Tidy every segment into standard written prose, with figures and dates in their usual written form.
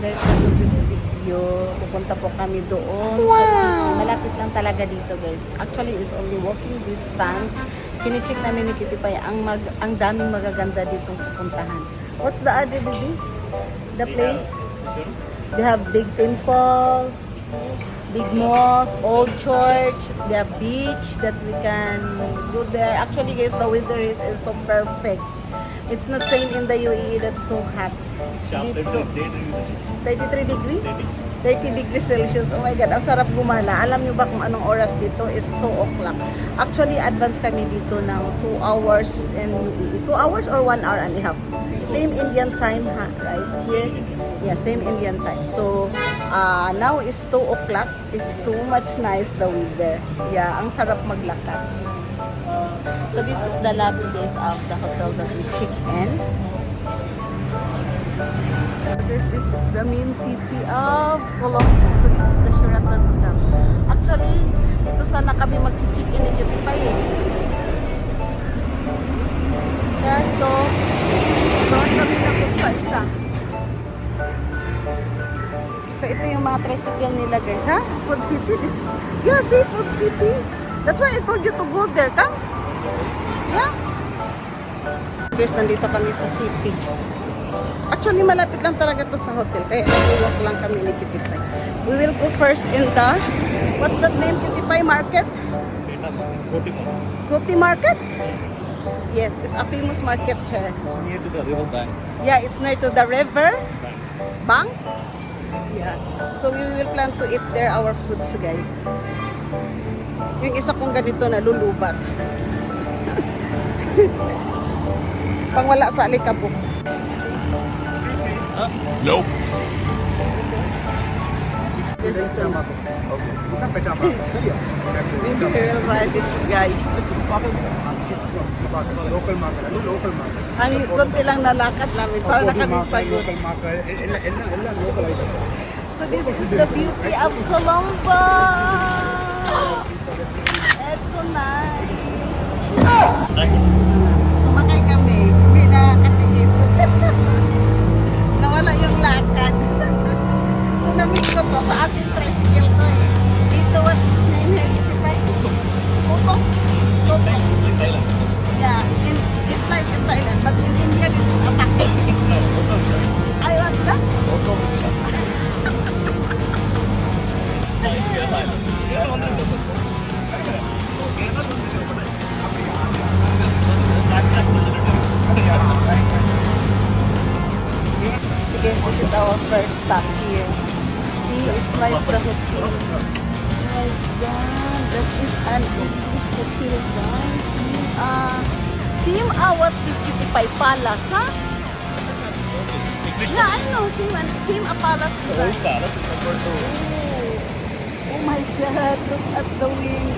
guys, for this video, pupunta po kami doon sa city. Malapit lang talaga dito guys. Actually, it's only walking distance. Chine-check namin ni Kitty Pay ang daming magaganda ditong pupuntahan. What's the other, baby? The place? They have big temple, big mosque, old church, they have beach that we can go there. Actually guys, the weather is so perfect. It's not same in the UAE that's so hot. Dito, 33 degree? 30 degrees Celsius. Oh my God, ang sarap gumala. Alam nyo ba kung anong oras dito? Is 2 o'clock. Actually, advance kami dito ng 2 hours and 2 hours or 1 hour and a half. Same Indian time, ha? Right here. Yeah, same Indian time. So, now is 2 o'clock. It's too much nice the weather. Yeah, ang sarap maglakad. So, this is the lobby base of the hotel that we check in. This is the main city of Colombo. So this is the Sheraton Hotel. Actually, dito sana kami mag-check in ng Kitty Pay. Yeah, so doon kami na kung sa isa. So ito yung mga tricycle nila guys, ha? Food City. This is, yeah, see, Food City. That's why I told you to go there. Come. Yeah. Guys, nandito kami sa city. Actually, malapit lang talaga to sa hotel. Kaya nag-walk lang kami ni Kitty Pay. We will go first in the, what's that name, Kitty Pay Market? Koti Market? Yes, it's a famous market here. It's near to the river bank. Yeah, it's near to the river bank. Yeah. So we will plan to eat there our foods, guys. Yung isa kong ganito na lulubat. Pang wala sa alikabok. Nope. Yes, ito. Maybe we will buy this guy. Local market. Local market. Ang konti lang nalakad namin para na kami pagod. Local market. Local item. So this is the beauty of Colombo. It's so nice. Sumakay kami. Hindi na katiis. Nawala yung lakad. So na-miss ko to sa ating tricycle to eh. Dito, what's his name here? Kitty Pay? Toto? Toto. It's like Thailand. Yeah, it's like in Thailand, but in India this is a taxi. No, Auto rickshaw. I want that. Auto rickshaw. Like Thailand. Yeah, one of them. So guys, this is our first stop here. See, it's like the hotel. Oh my God, that is an English hotel, guys. See, what's this Kitty Pay Palace, huh? Yeah, I know. Same a palace. The old palace is compared to Oh my God, look at the wing.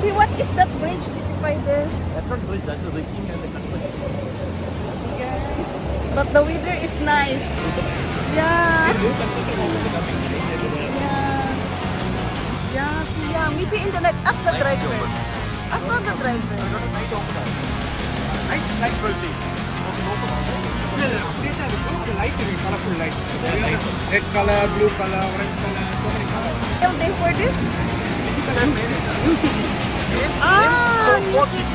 See, what is that bridge, Kitty Pay there? that's not bridge, that's the king and the country. Guys, but the weather is nice. Yeah. Yeah, see, yeah. Maybe in the night, ask the driver. Ask not the driver. Light will see. Light, colorful light. Red color, blue color, orange color, so many colors. All day for this? New city. Ah, Port city.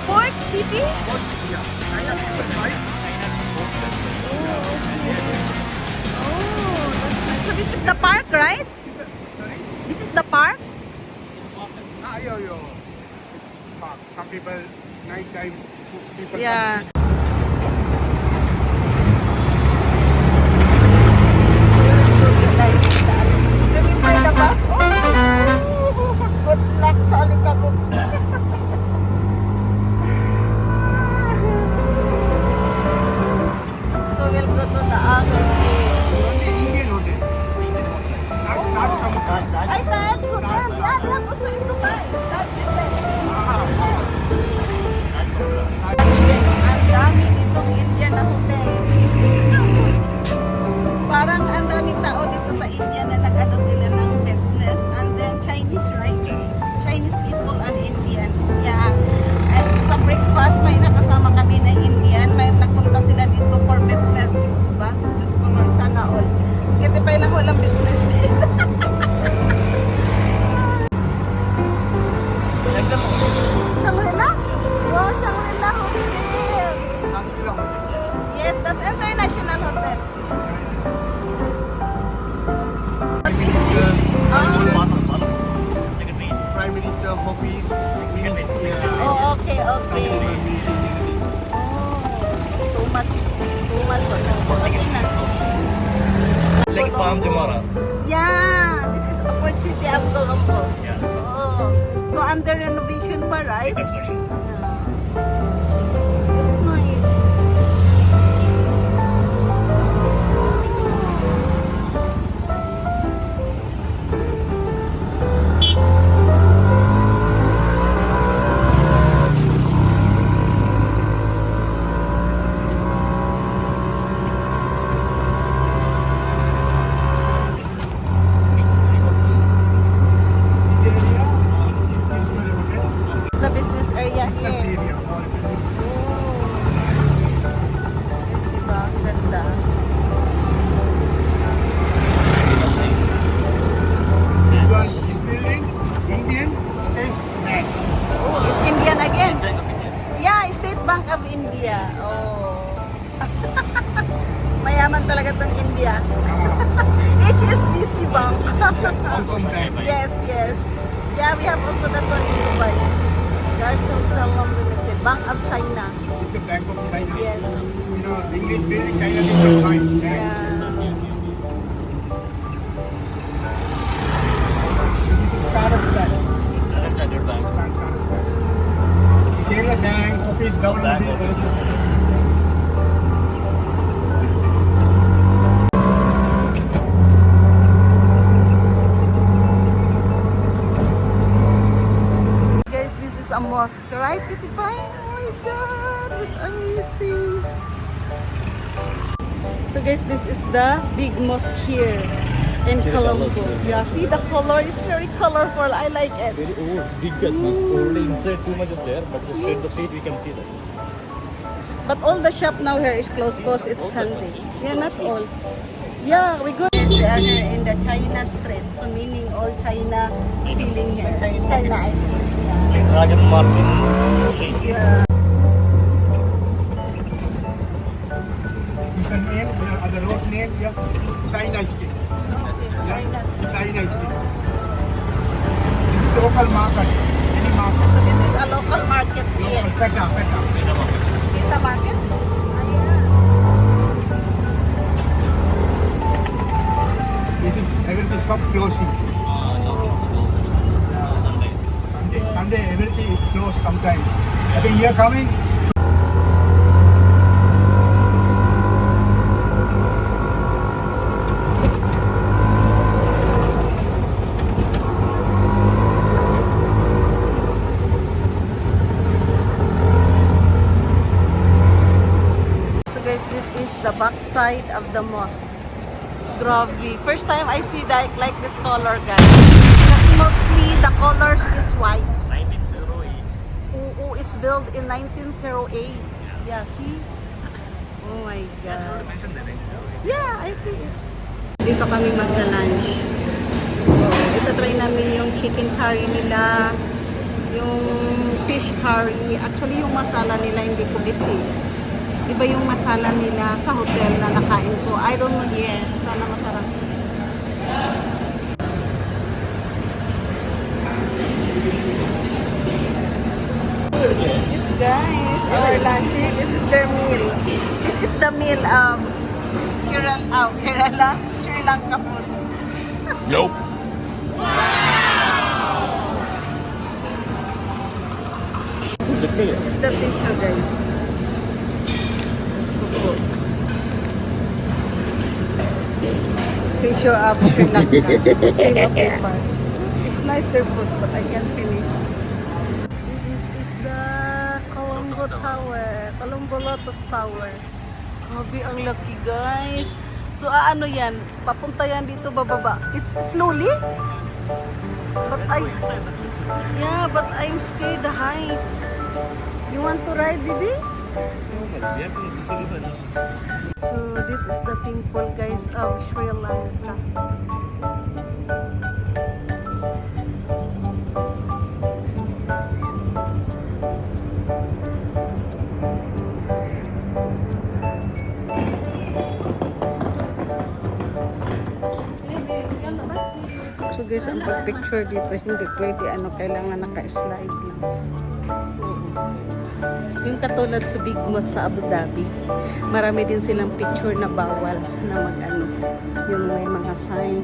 Port City? Port city, yeah. Oh, that's nice. So this is the park, right? Sorry? This is the park? Yo. Some people, night time, people. Yeah. Can we find the bus? Oh, good luck sa alikabok. So we'll go to the other place. Indian hotel. Not some Ay, Taj Hotel. Yeah, they have also in Dubai. Taj Hotel. Ang dami ditong Indian na hotel. Parang ang daming tao dito sa India na nag-ano sila ng business. And then Chinese, right? Chinese people and Indian. Yeah. Ay, sa breakfast, may nakasama kami na Indian. May nagpunta sila dito for business. Diba? Diyos walang business. Shangri-La? Wow, Shangri-La Hotel. Yes, that's international hotel. What is this? Prime Minister Hopis. Oh, okay, okay. Too much hotel. Like Palm Jumeirah. Yeah, this is Port City of Colombo. Yeah. Oh, so under renovation pa, right? Construction. Looks nice. This area is where the hotel. The business area This here. area. Diba? Ang ganda. This one, this building, Indian State Bank. Oh, is Indian again? Yeah, State Bank of India. Oh. Mayaman talaga tong India. HSBC Bank. Hong Kong Bank. Yes, yes. Yeah, we have also that one in Dubai. Garcel Salom Limited. Bank of China. This is the Bank of China. Yes. You know, English building, China is a bank. Yeah. This is Stardust Bank. Standard Bank. Stardust Bank. This area bank, office, government. Bank office. Guys, this is a mosque, right? Titi Pai? Oh my God, it's amazing. So guys, this is the big mosque here in Colombo. Yeah, see the color is very colorful. I like it. Very old, it's big. This already inside too much is there, but just straight the street we can see that. But all the shop now here is closed because it's Sunday. Yeah, not all. Yeah, we go. We are here in the China street. So meaning all China selling here. China items. Yeah. Like Dragon Martin Street. Yeah. This one name, the road name, yeah, China Street. China. China Street. This is the local market. Any market. So this is a local market here. Peta. Kita market? Ayan. This is everything shop closing. Sunday. Sunday everything is closed sometime. I think you are coming. So guys, this is the back side of the mosque. Grabe. First time I see that like this color, guys. Kasi mostly the colors is white. 1908. Oo, it's built in 1908. Yeah, see? Oh my God. Mentioned the 1908. Yeah, I see it. Dito kami magla-lunch. So, ito try namin yung chicken curry nila, yung fish curry. Actually, yung masala nila hindi ko bet eh. Iba yung masala nila sa hotel na nakain ko. I don't know here. Sana masarap. This is guys, our lunch. This is their meal. This is the meal of Kerala, Sri Lanka food. Nope. This is the tissue, guys. This kuko. Tissue of Sri Lanka. Same of paper. It's nice their food, but I can't finish. This is the Colombo Tower. Colombo Lotus Tower. Grabe, ang laki, guys. So, ano yan? Papunta yan dito, bababa. It's slowly? But but I'm scared the heights. You want to ride, baby? Yeah, So this is the temple guys of Sri Lanka. So guys, ang pag-picture dito, hindi pwede, kailangan naka-slide din. Yung katulad sa Big Mall sa Abu Dhabi, marami din silang picture na bawal na yung may mga sign.